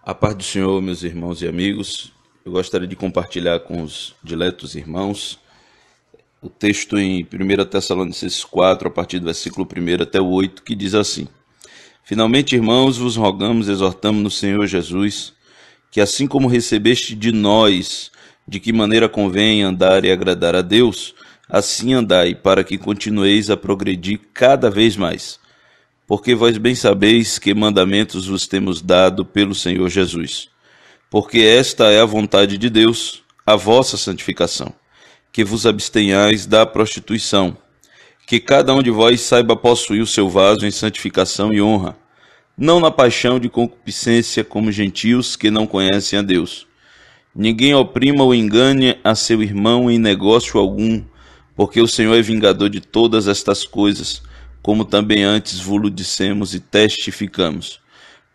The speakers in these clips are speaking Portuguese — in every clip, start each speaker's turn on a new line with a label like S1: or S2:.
S1: A paz do Senhor, meus irmãos e amigos, eu gostaria de compartilhar com os diletos irmãos o texto em 1 Tessalonicenses 4, a partir do versículo 1 até o 8, que diz assim: Finalmente, irmãos, vos rogamos, exortamos no Senhor Jesus, que assim como recebeste de nós, de que maneira convém andar e agradar a Deus, assim andai, para que continueis a progredir cada vez mais. Porque vós bem sabeis que mandamentos vos temos dado pelo Senhor Jesus. Porque esta é a vontade de Deus, a vossa santificação, que vos abstenhais da prostituição, que cada um de vós saiba possuir o seu vaso em santificação e honra, não na paixão de concupiscência como gentios que não conhecem a Deus. Ninguém oprima ou engane a seu irmão em negócio algum, porque o Senhor é vingador de todas estas coisas, como também antes vos dissemos e testificamos.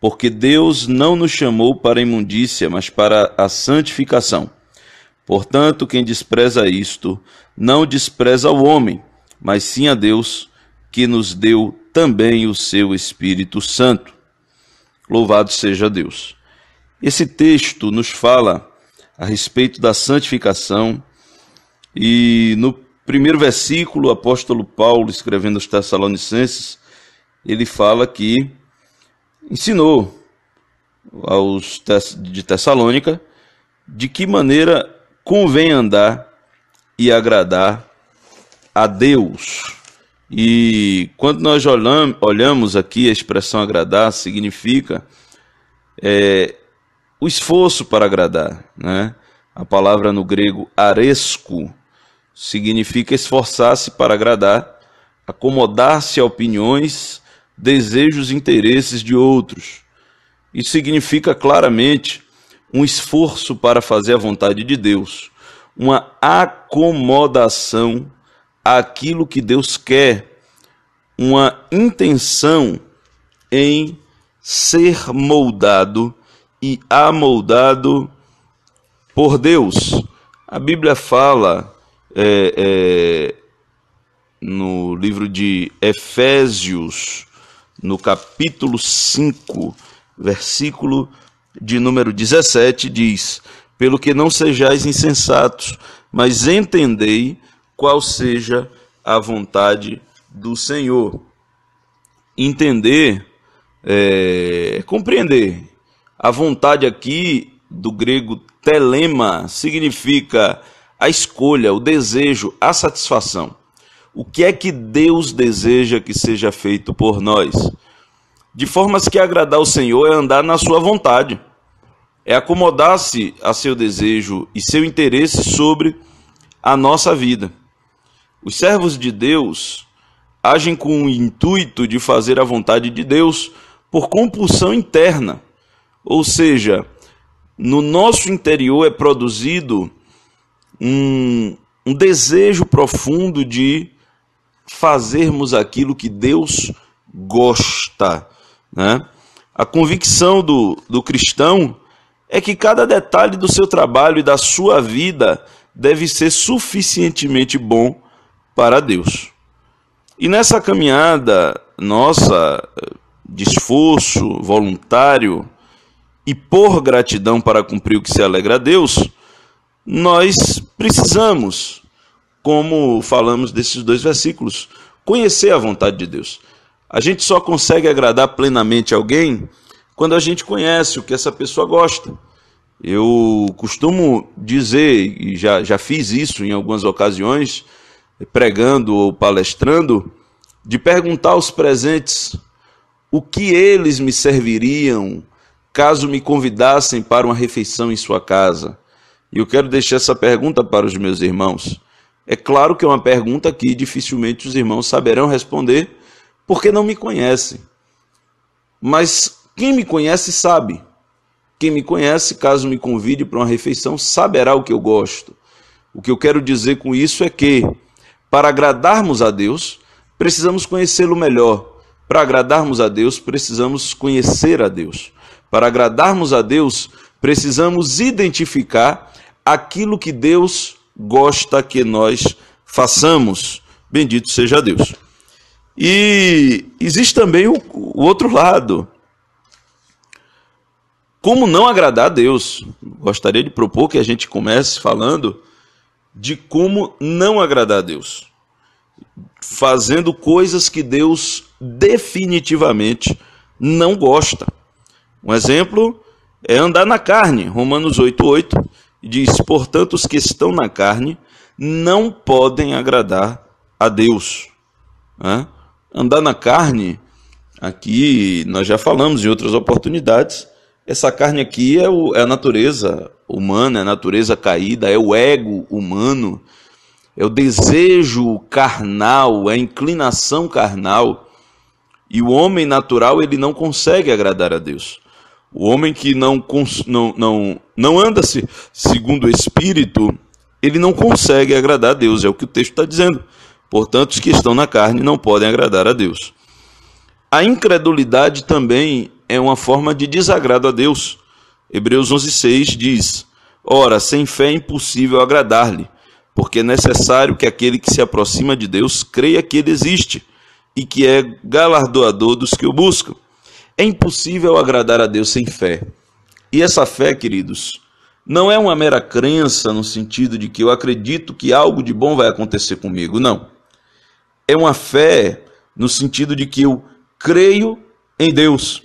S1: Porque Deus não nos chamou para a imundícia, mas para a santificação. Portanto, quem despreza isto, não despreza o homem, mas sim a Deus, que nos deu também o seu Espírito Santo. Louvado seja Deus. Esse texto nos fala a respeito da santificação, e no primeiro versículo, o apóstolo Paulo, escrevendo aos Tessalonicenses, ele fala que ensinou aos de Tessalônica de que maneira convém andar e agradar a Deus. E quando nós olhamos aqui, a expressão agradar significa o esforço para agradar, né? A palavra no grego aresco significa esforçar-se para agradar, acomodar-se a opiniões, desejos e interesses de outros. Isso significa claramente um esforço para fazer a vontade de Deus, uma acomodação àquilo que Deus quer, uma intenção em ser moldado e amoldado por Deus. A Bíblia fala no livro de Efésios, no capítulo 5, versículo de número 17, diz: Pelo que não sejais insensatos, mas entendei qual seja a vontade do Senhor. Entender compreender. A vontade aqui, do grego telema, significa a escolha, o desejo, a satisfação. O que é que Deus deseja que seja feito por nós? De formas que agradar ao Senhor é andar na sua vontade, é acomodar-se a seu desejo e seu interesse sobre a nossa vida. Os servos de Deus agem com o intuito de fazer a vontade de Deus por compulsão interna, ou seja, no nosso interior é produzido um desejo profundo de fazermos aquilo que Deus gosta, né? A convicção do cristão é que cada detalhe do seu trabalho e da sua vida deve ser suficientemente bom para Deus. E nessa caminhada nossa de esforço voluntário e por gratidão para cumprir o que se alegra a Deus, nós precisamos, como falamos desses dois versículos, conhecer a vontade de Deus. A gente só consegue agradar plenamente alguém quando a gente conhece o que essa pessoa gosta. Eu costumo dizer, e já fiz isso em algumas ocasiões, pregando ou palestrando, de perguntar aos presentes o que eles me serviriam caso me convidassem para uma refeição em sua casa. E eu quero deixar essa pergunta para os meus irmãos. É claro que é uma pergunta que dificilmente os irmãos saberão responder, porque não me conhecem. Mas quem me conhece sabe. Quem me conhece, caso me convide para uma refeição, saberá o que eu gosto. O que eu quero dizer com isso é que, para agradarmos a Deus, precisamos conhecê-lo melhor. Para agradarmos a Deus, precisamos conhecer a Deus. Para agradarmos a Deus, precisamos identificar aquilo que Deus gosta que nós façamos. Bendito seja Deus. E existe também o outro lado. como não agradar a Deus. Gostaria de propor que a gente comece falando de como não agradar a Deus, fazendo coisas que Deus definitivamente não gosta. Um exemplo é andar na carne. Romanos 8:8 diz: portanto, os que estão na carne não podem agradar a Deus. Andar na carne, aqui nós já falamos em outras oportunidades, essa carne aqui é a natureza humana, é a natureza caída, é o ego humano, é o desejo carnal, é a inclinação carnal. E o homem natural, ele não consegue agradar a Deus. O homem que não anda segundo o Espírito, ele não consegue agradar a Deus, é o que o texto está dizendo. Portanto, os que estão na carne não podem agradar a Deus. A incredulidade também é uma forma de desagrado a Deus. Hebreus 11:6 diz: ora, sem fé é impossível agradar-lhe, porque é necessário que aquele que se aproxima de Deus creia que ele existe e que é galardoador dos que o buscam. É impossível agradar a Deus sem fé. E essa fé, queridos, não é uma mera crença no sentido de que eu acredito que algo de bom vai acontecer comigo, não. É uma fé no sentido de que eu creio em Deus.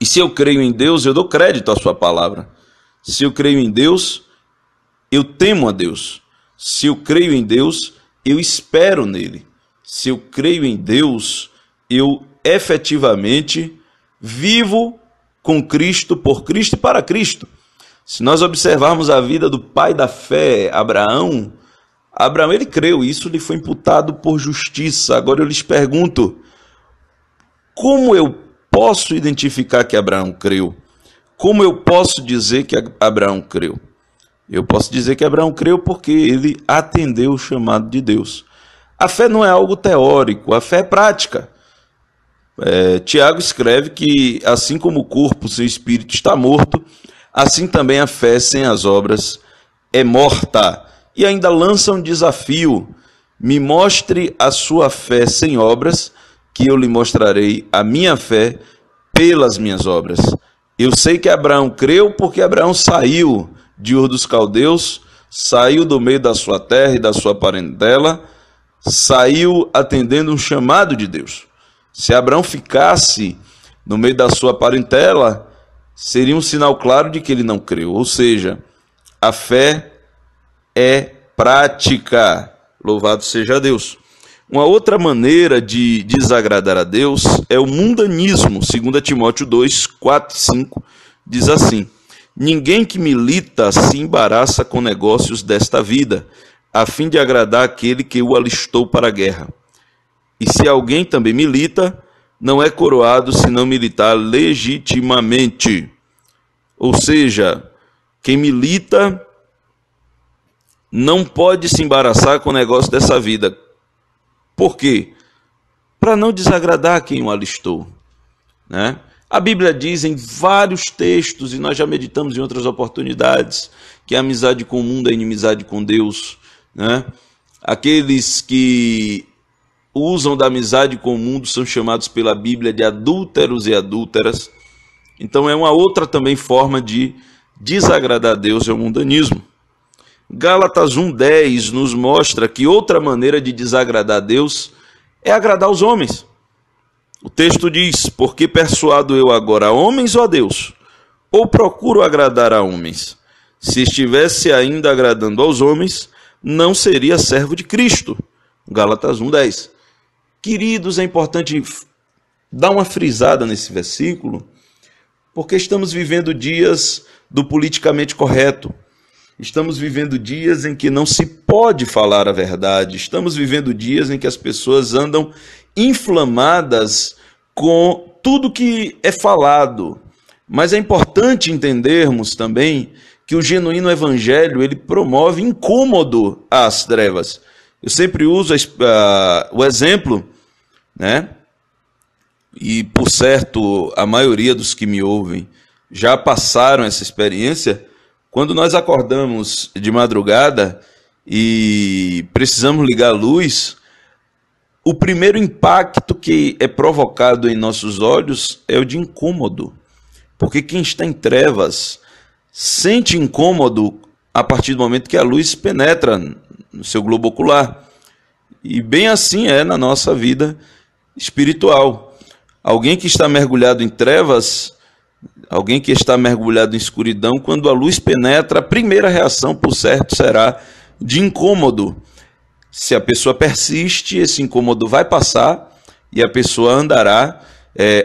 S1: E se eu creio em Deus, eu dou crédito à sua palavra. Se eu creio em Deus, eu temo a Deus. Se eu creio em Deus, eu espero nele. Se eu creio em Deus, eu efetivamente vivo com Cristo, por Cristo e para Cristo. Se nós observarmos a vida do pai da fé, Abraão, ele creu, isso lhe foi imputado por justiça. Agora eu lhes pergunto, como eu posso identificar que Abraão creu? Como eu posso dizer que Abraão creu? Eu posso dizer que Abraão creu porque ele atendeu o chamado de Deus. A fé não é algo teórico, a fé é prática. Tiago escreve que assim como o corpo sem espírito está morto, assim também a fé sem as obras é morta. E ainda lança um desafio: me mostre a sua fé sem obras, que eu lhe mostrarei a minha fé pelas minhas obras. Eu sei que Abraão creu porque Abraão saiu de Ur dos Caldeus, saiu do meio da sua terra e da sua parentela, saiu atendendo um chamado de Deus. Se Abraão ficasse no meio da sua parentela, seria um sinal claro de que ele não creu. Ou seja, a fé é prática. Louvado seja Deus. Uma outra maneira de desagradar a Deus é o mundanismo. 2 Timóteo 2, 4 e 5 diz assim: ninguém que milita se embaraça com negócios desta vida, a fim de agradar aquele que o alistou para a guerra. E se alguém também milita, não é coroado se não militar legitimamente. Ou seja, quem milita não pode se embaraçar com o negócio dessa vida. Por quê? Para não desagradar quem o alistou, né? A Bíblia diz em vários textos, e nós já meditamos em outras oportunidades, que a amizade com o mundo é inimizade com Deus, né? Aqueles que usam da amizade com o mundo são chamados pela Bíblia de adúlteros e adúlteras. Então é uma outra também forma de desagradar a Deus, é o mundanismo. Gálatas 1:10 nos mostra que outra maneira de desagradar a Deus é agradar os homens. O texto diz: porque persuado eu agora a homens ou a Deus? Ou procuro agradar a homens? Se estivesse ainda agradando aos homens, não seria servo de Cristo. Gálatas 1:10. Queridos, é importante dar uma frisada nesse versículo, porque estamos vivendo dias do politicamente correto. Estamos vivendo dias em que não se pode falar a verdade. Estamos vivendo dias em que as pessoas andam inflamadas com tudo que é falado. Mas é importante entendermos também que o genuíno evangelho, ele promove incômodo às trevas. Eu sempre uso o exemplo, né? E por certo, a maioria dos que me ouvem já passaram essa experiência. Quando nós acordamos de madrugada e precisamos ligar a luz, o primeiro impacto que é provocado em nossos olhos é o de incômodo. Porque quem está em trevas sente incômodo a partir do momento que a luz penetra no seu globo ocular. E bem assim é na nossa vida espiritual. Alguém que está mergulhado em trevas, alguém que está mergulhado em escuridão, quando a luz penetra, a primeira reação, por certo, será de incômodo. Se a pessoa persiste, esse incômodo vai passar e a pessoa andará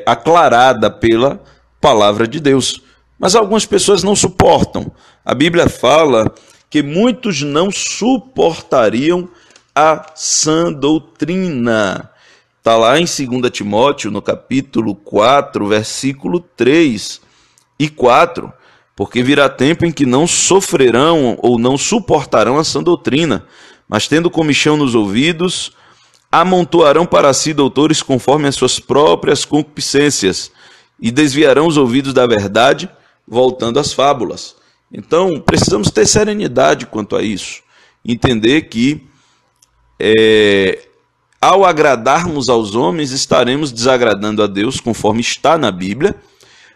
S1: aclarada pela palavra de Deus. Mas algumas pessoas não suportam. A Bíblia fala que muitos não suportariam a sã doutrina. Está lá em 2 Timóteo, no capítulo 4, versículo 3 e 4. Porque virá tempo em que não sofrerão ou não suportarão a sã doutrina, mas tendo comichão nos ouvidos, amontoarão para si doutores conforme as suas próprias concupiscências, e desviarão os ouvidos da verdade, voltando às fábulas. Então, precisamos ter serenidade quanto a isso. Entender que, ao agradarmos aos homens, estaremos desagradando a Deus, conforme está na Bíblia,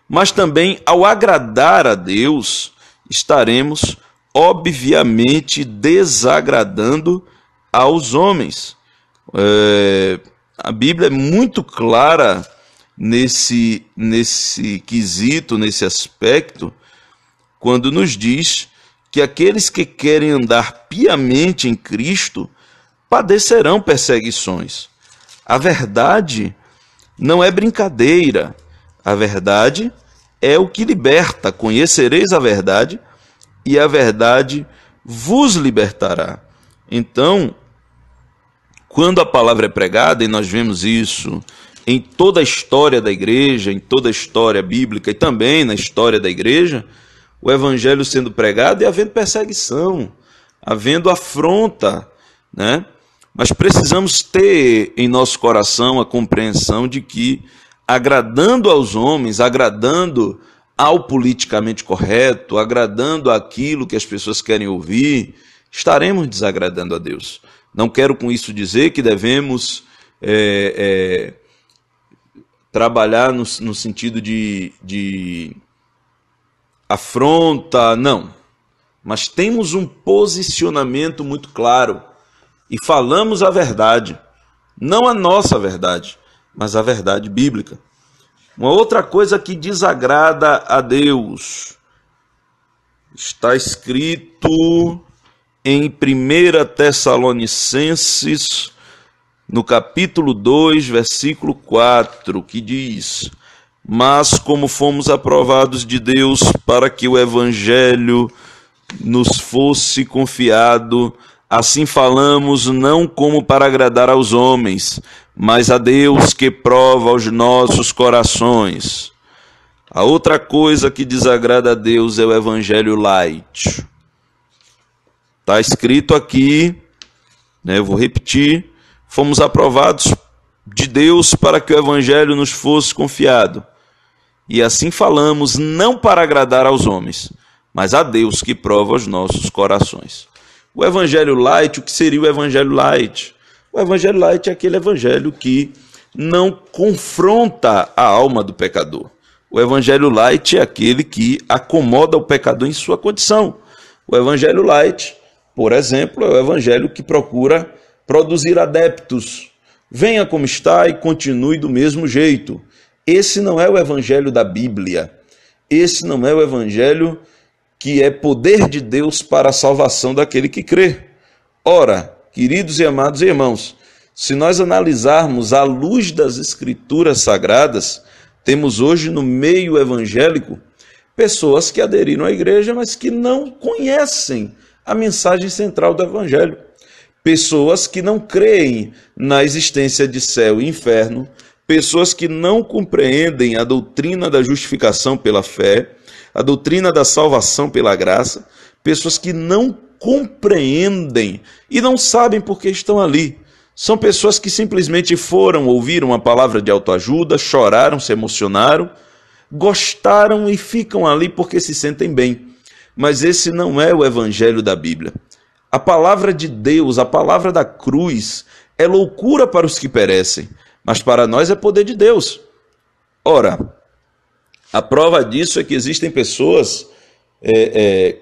S1: mas também, ao agradar a Deus, estaremos, obviamente, desagradando aos homens. A Bíblia é muito clara nesse quesito, nesse aspecto, quando nos diz que aqueles que querem andar piamente em Cristo padecerão perseguições. A verdade não é brincadeira. A verdade é o que liberta. Conhecereis a verdade e a verdade vos libertará. Então, quando a palavra é pregada, e nós vemos isso em toda a história da igreja, em toda a história bíblica e também na história da igreja, o evangelho sendo pregado e havendo perseguição, havendo afronta, né? Mas precisamos ter em nosso coração a compreensão de que, agradando aos homens, agradando ao politicamente correto, agradando aquilo que as pessoas querem ouvir, estaremos desagradando a Deus. Não quero com isso dizer que devemos trabalhar no sentido de afronta, não. Mas temos um posicionamento muito claro e falamos a verdade, não a nossa verdade, mas a verdade bíblica. Uma outra coisa que desagrada a Deus está escrito em 1 Tessalonicenses, no capítulo 2, versículo 4, que diz: mas como fomos aprovados de Deus para que o evangelho nos fosse confiado, assim falamos, não como para agradar aos homens, mas a Deus que prova os nossos corações. A outra coisa que desagrada a Deus é o evangelho light. Está escrito aqui, né, eu vou repetir: fomos aprovados de Deus para que o evangelho nos fosse confiado. E assim falamos, não para agradar aos homens, mas a Deus que prova os nossos corações. O evangelho light, o que seria o evangelho light? O evangelho light é aquele evangelho que não confronta a alma do pecador. O evangelho light é aquele que acomoda o pecador em sua condição. O evangelho light, por exemplo, é o evangelho que procura produzir adeptos. Venha como está e continue do mesmo jeito. Esse não é o evangelho da Bíblia. Esse não é o evangelho que é poder de Deus para a salvação daquele que crê. Ora, queridos e amados irmãos, se nós analisarmos à luz das Escrituras Sagradas, temos hoje no meio evangélico pessoas que aderiram à igreja, mas que não conhecem a mensagem central do evangelho. Pessoas que não creem na existência de céu e inferno, pessoas que não compreendem a doutrina da justificação pela fé, a doutrina da salvação pela graça, pessoas que não compreendem e não sabem por que estão ali. São pessoas que simplesmente foram, ouviram uma palavra de autoajuda, choraram, se emocionaram, gostaram e ficam ali porque se sentem bem. Mas esse não é o evangelho da Bíblia. A palavra de Deus, a palavra da cruz, é loucura para os que perecem, mas para nós é poder de Deus. Ora, A prova disso é que existem pessoas,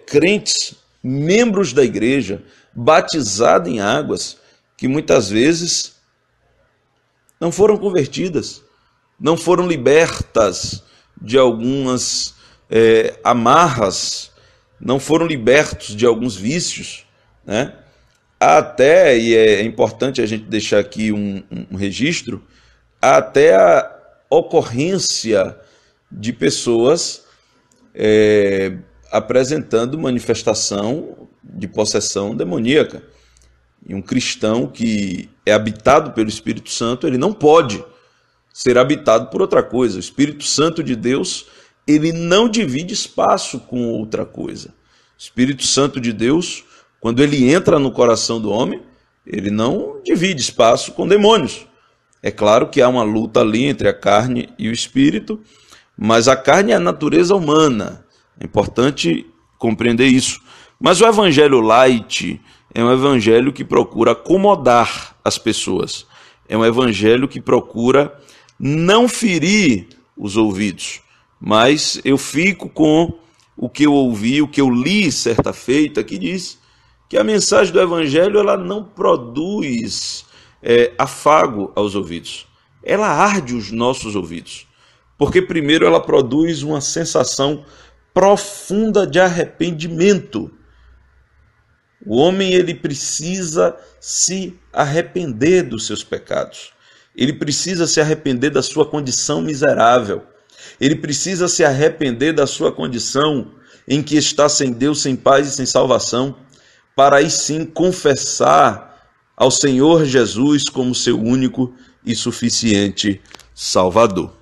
S1: crentes, membros da igreja, batizados em águas, que muitas vezes não foram convertidas, não foram libertas de algumas amarras, não foram libertos de alguns vícios, né? Até, e é importante a gente deixar aqui um registro, até a ocorrência de pessoas apresentando manifestação de possessão demoníaca. E um cristão que é habitado pelo Espírito Santo, ele não pode ser habitado por outra coisa. O Espírito Santo de Deus, ele não divide espaço com outra coisa. O Espírito Santo de Deus, quando ele entra no coração do homem, ele não divide espaço com demônios. É claro que há uma luta ali entre a carne e o espírito, mas a carne é a natureza humana. É importante compreender isso. Mas o evangelho light é um evangelho que procura acomodar as pessoas. É um evangelho que procura não ferir os ouvidos. Mas eu fico com o que eu ouvi, o que eu li certa feita, que diz que a mensagem do evangelho ela não produz afago aos ouvidos. Ela arde os nossos ouvidos. Porque primeiro ela produz uma sensação profunda de arrependimento. O homem ele precisa se arrepender dos seus pecados. Ele precisa se arrepender da sua condição miserável. Ele precisa se arrepender da sua condição em que está sem Deus, sem paz e sem salvação, para aí sim confessar ao Senhor Jesus como seu único e suficiente Salvador.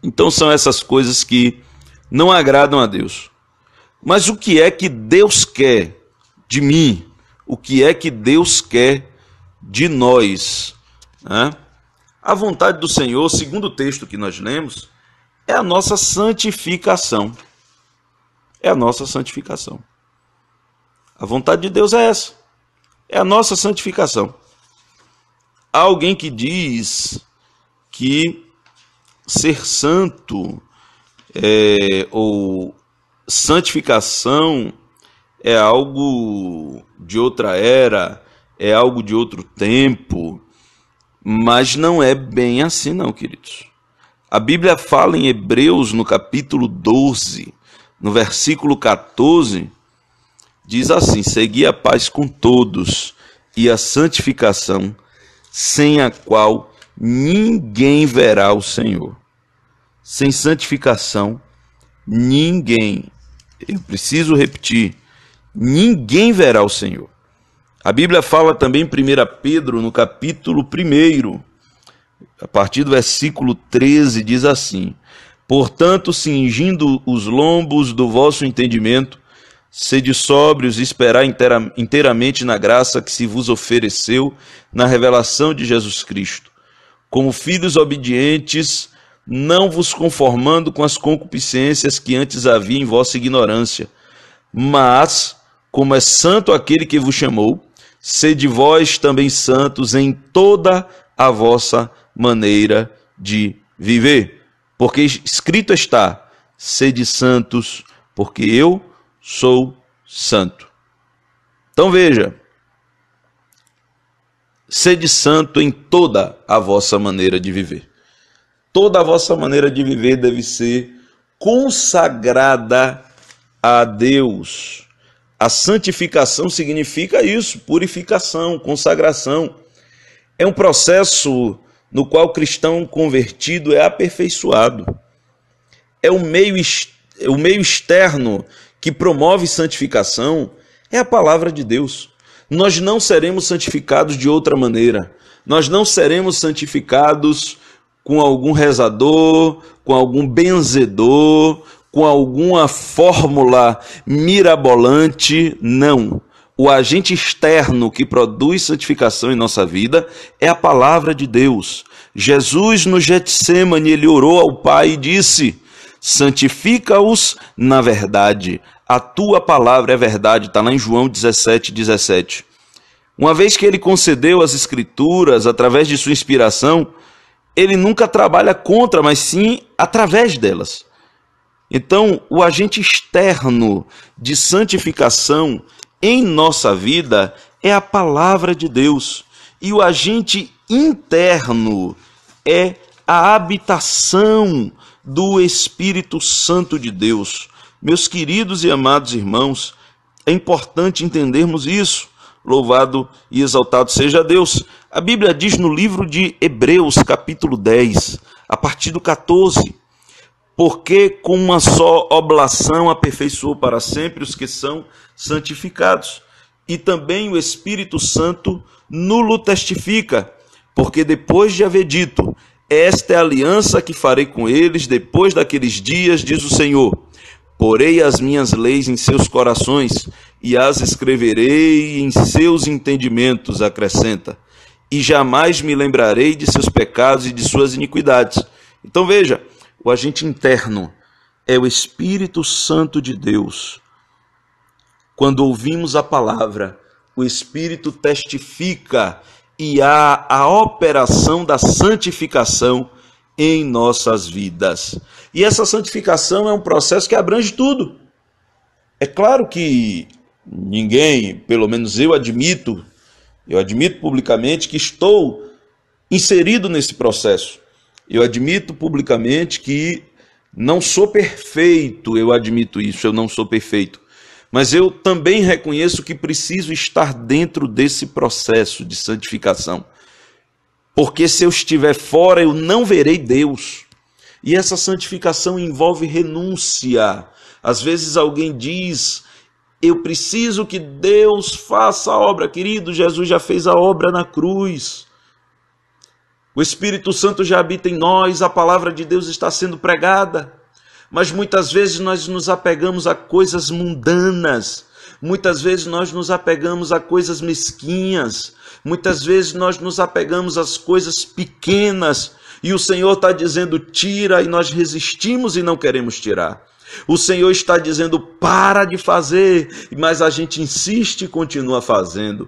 S1: Então são essas coisas que não agradam a Deus. Mas o que é que Deus quer de mim? O que é que Deus quer de nós? A vontade do Senhor, segundo o texto que nós lemos, é a nossa santificação. É a nossa santificação. A vontade de Deus é essa. É a nossa santificação. Há alguém que diz que ser santo ou santificação é algo de outra era, é algo de outro tempo, mas não é bem assim não, queridos. A Bíblia fala em Hebreus, no capítulo 12, no versículo 14, diz assim: segui a paz com todos e a santificação, sem a qual ninguém verá o Senhor. Sem santificação, ninguém, eu preciso repetir, ninguém verá o Senhor. A Bíblia fala também em 1 Pedro, no capítulo 1, a partir do versículo 13, diz assim: portanto, cingindo os lombos do vosso entendimento, sede sóbrios e esperai inteiramente na graça que se vos ofereceu na revelação de Jesus Cristo. Como filhos obedientes, não vos conformando com as concupiscências que antes havia em vossa ignorância, mas, como é santo aquele que vos chamou, sede vós também santos em toda a vossa maneira de viver. Porque escrito está: sede santos, porque eu sou santo. Então veja, sede santo em toda a vossa maneira de viver. Toda a vossa maneira de viver deve ser consagrada a Deus. A santificação significa isso, purificação, consagração. É um processo no qual o cristão convertido é aperfeiçoado. É o meio externo que promove santificação, é a palavra de Deus. Nós não seremos santificados de outra maneira. Nós não seremos santificados com algum rezador, com algum benzedor, com alguma fórmula mirabolante, não. O agente externo que produz santificação em nossa vida é a palavra de Deus. Jesus no Getsêmani, ele orou ao Pai e disse: santifica-os na verdade, a tua palavra é verdade, está lá em João 17:17. Uma vez que ele concedeu as escrituras através de sua inspiração, ele nunca trabalha contra, mas sim através delas. Então, o agente externo de santificação em nossa vida é a palavra de Deus. E o agente interno é a habitação do Espírito Santo de Deus. Meus queridos e amados irmãos, é importante entendermos isso. Louvado e exaltado seja Deus. A Bíblia diz no livro de Hebreus, capítulo 10, a partir do 14, porque com uma só oblação aperfeiçoou para sempre os que são santificados. E também o Espírito Santo nulo testifica, porque depois de haver dito, esta é a aliança que farei com eles depois daqueles dias, diz o Senhor. Porei as minhas leis em seus corações e as escreverei em seus entendimentos, acrescenta. E jamais me lembrarei de seus pecados e de suas iniquidades. Então veja, o agente interno é o Espírito Santo de Deus. Quando ouvimos a palavra, o Espírito testifica e há a operação da santificação em nossas vidas. E essa santificação é um processo que abrange tudo. É claro que ninguém, pelo menos eu admito publicamente que estou inserido nesse processo. Eu admito publicamente que não sou perfeito, eu admito isso, eu não sou perfeito. Mas eu também reconheço que preciso estar dentro desse processo de santificação. Porque se eu estiver fora, eu não verei Deus. E essa santificação envolve renúncia. Às vezes alguém diz, eu preciso que Deus faça a obra. Querido, Jesus já fez a obra na cruz. O Espírito Santo já habita em nós, a palavra de Deus está sendo pregada. Mas muitas vezes nós nos apegamos a coisas mundanas, muitas vezes nós nos apegamos a coisas mesquinhas, muitas vezes nós nos apegamos às coisas pequenas, e o Senhor está dizendo tira, e nós resistimos e não queremos tirar. O Senhor está dizendo para de fazer, mas a gente insiste e continua fazendo.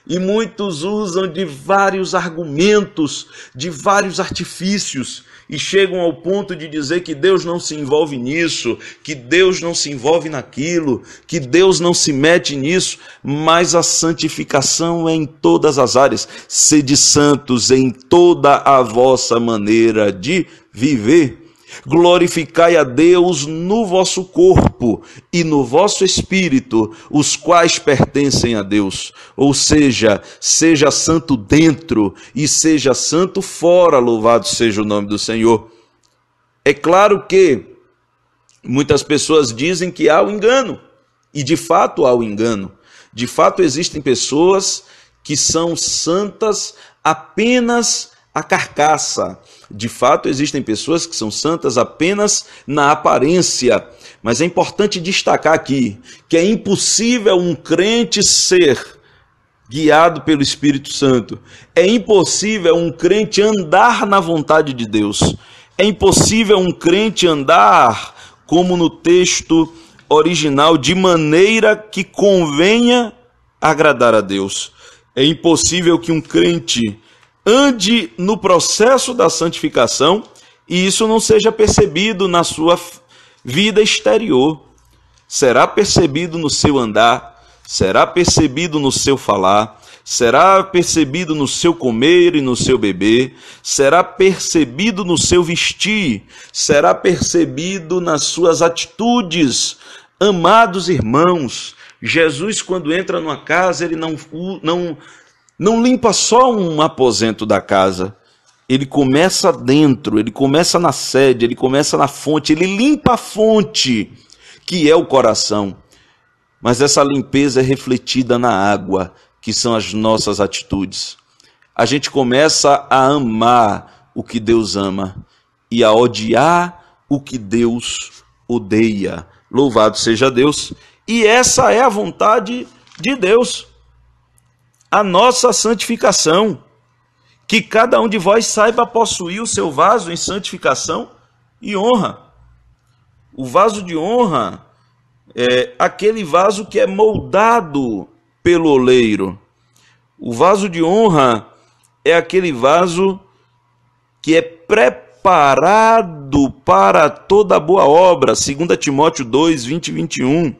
S1: E muitos usam de vários argumentos, de vários artifícios, e chegam ao ponto de dizer que Deus não se envolve nisso, que Deus não se envolve naquilo, que Deus não se mete nisso, mas a santificação é em todas as áreas. Sede santos em toda a vossa maneira de viver. Glorificai a Deus no vosso corpo e no vosso espírito, os quais pertencem a Deus. Ou seja, seja santo dentro e seja santo fora, louvado seja o nome do Senhor. É claro que muitas pessoas dizem que há o engano, e de fato há o engano. De fato existem pessoas que são santas apenas a carcaça. De fato, existem pessoas que são santas apenas na aparência, mas é importante destacar aqui que é impossível um crente ser guiado pelo Espírito Santo. É impossível um crente andar na vontade de Deus. É impossível um crente andar, como no texto original, de maneira que convenha agradar a Deus. É impossível que um crente ande no processo da santificação e isso não seja percebido na sua vida exterior. Será percebido no seu andar, será percebido no seu falar, será percebido no seu comer e no seu beber, será percebido no seu vestir, será percebido nas suas atitudes. Amados irmãos, Jesus, quando entra numa casa, ele não limpa só um aposento da casa, ele começa dentro, ele começa na sede, ele começa na fonte, ele limpa a fonte, que é o coração. Mas essa limpeza é refletida na água, que são as nossas atitudes. A gente começa a amar o que Deus ama e a odiar o que Deus odeia. Louvado seja Deus. E essa é a vontade de Deus. A nossa santificação, que cada um de vós saiba possuir o seu vaso em santificação e honra. O vaso de honra é aquele vaso que é moldado pelo oleiro. O vaso de honra é aquele vaso que é preparado para toda boa obra, 2 Timóteo 2, 20 e 21.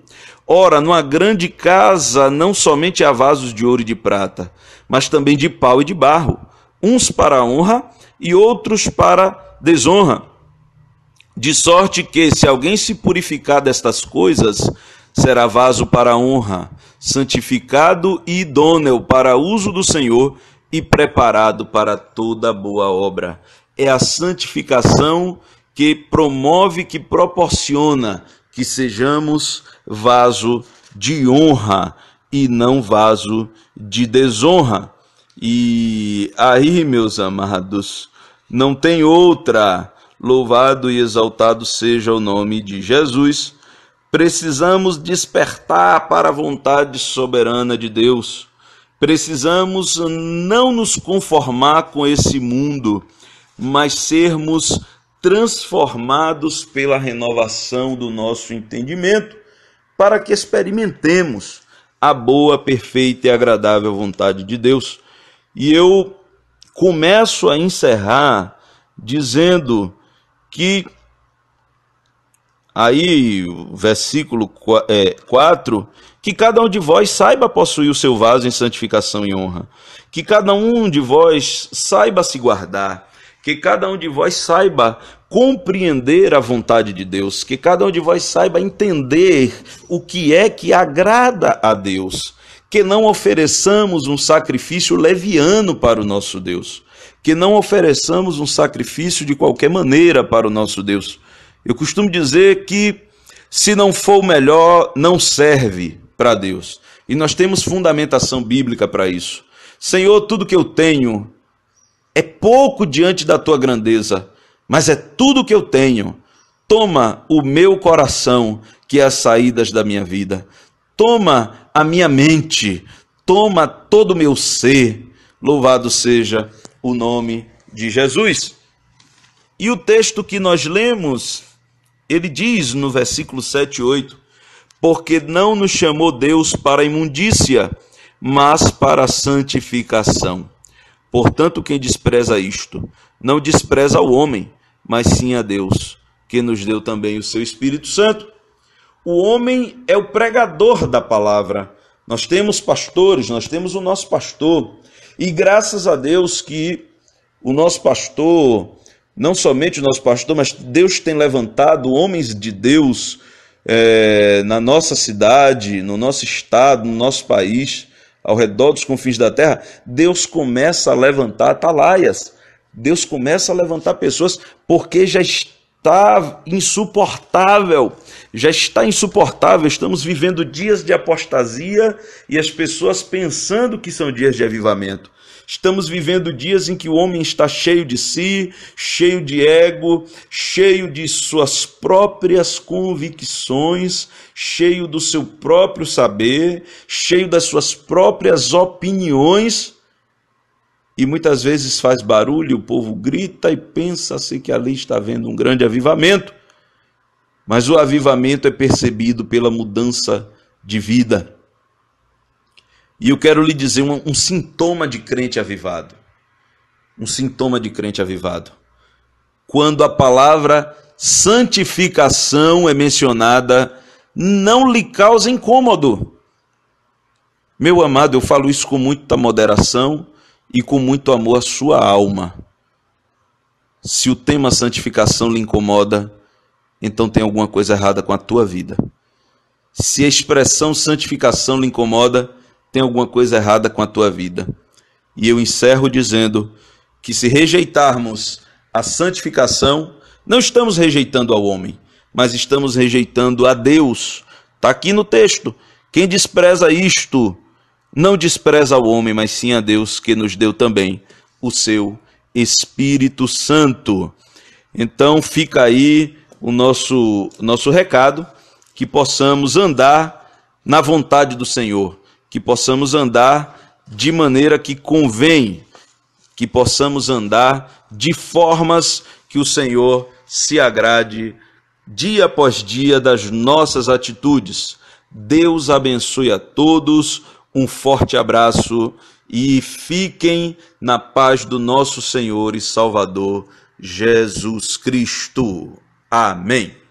S1: Ora, numa grande casa não somente há vasos de ouro e de prata, mas também de pau e de barro, uns para honra e outros para desonra. De sorte que, se alguém se purificar destas coisas, será vaso para honra, santificado e idôneo para uso do Senhor e preparado para toda boa obra. É a santificação que promove, que proporciona que sejamos vaso de honra e não vaso de desonra. E aí, meus amados, não tem outra. Louvado e exaltado seja o nome de Jesus. Precisamos despertar para a vontade soberana de Deus. Precisamos não nos conformar com esse mundo, mas sermos transformados pela renovação do nosso entendimento, para que experimentemos a boa, perfeita e agradável vontade de Deus. E eu começo a encerrar dizendo que, aí, o versículo 4, que cada um de vós saiba possuir o seu vaso em santificação e honra, que cada um de vós saiba se guardar, que cada um de vós saiba compreender a vontade de Deus, que cada um de vós saiba entender o que é que agrada a Deus, que não ofereçamos um sacrifício leviano para o nosso Deus, que não ofereçamos um sacrifício de qualquer maneira para o nosso Deus. Eu costumo dizer que, se não for o melhor, não serve para Deus. E nós temos fundamentação bíblica para isso. Senhor, tudo que eu tenho é pouco diante da tua grandeza, mas é tudo que eu tenho. Toma o meu coração, que é as saídas da minha vida. Toma a minha mente, toma todo o meu ser. Louvado seja o nome de Jesus. E o texto que nós lemos, ele diz no versículo 7 e 8, porque não nos chamou Deus para a imundícia, mas para a santificação. Portanto, quem despreza isto, não despreza o homem, mas sim a Deus, que nos deu também o seu Espírito Santo. O homem é o pregador da palavra. Nós temos pastores, nós temos o nosso pastor. E graças a Deus que o nosso pastor, não somente o nosso pastor, mas Deus tem levantado homens de Deus na nossa cidade, no nosso estado, no nosso país, ao redor dos confins da terra. Deus começa a levantar atalaias. Deus começa a levantar pessoas, porque já está insuportável. Estamos vivendo dias de apostasia e as pessoas pensando que são dias de avivamento. Estamos vivendo dias em que o homem está cheio de si, cheio de ego, cheio de suas próprias convicções, cheio do seu próprio saber, cheio das suas próprias opiniões. E muitas vezes faz barulho, o povo grita e pensa-se que ali está havendo um grande avivamento. Mas o avivamento é percebido pela mudança de vida. E eu quero lhe dizer um sintoma de crente avivado. Um sintoma de crente avivado. Quando a palavra santificação é mencionada, não lhe causa incômodo. Meu amado, eu falo isso com muita moderação e com muito amor à sua alma. Se o tema santificação lhe incomoda, então tem alguma coisa errada com a tua vida. Se a expressão santificação lhe incomoda, tem alguma coisa errada com a tua vida. E eu encerro dizendo que, se rejeitarmos a santificação, não estamos rejeitando ao homem, mas estamos rejeitando a Deus. Está aqui no texto. Quem despreza isto, não despreza ao homem, mas sim a Deus, que nos deu também o seu Espírito Santo. Então fica aí o nosso recado, que possamos andar na vontade do Senhor, que possamos andar de maneira que convém, que possamos andar de formas que o Senhor se agrade dia após dia das nossas atitudes. Deus abençoe a todos, um forte abraço e fiquem na paz do nosso Senhor e Salvador Jesus Cristo. Amém.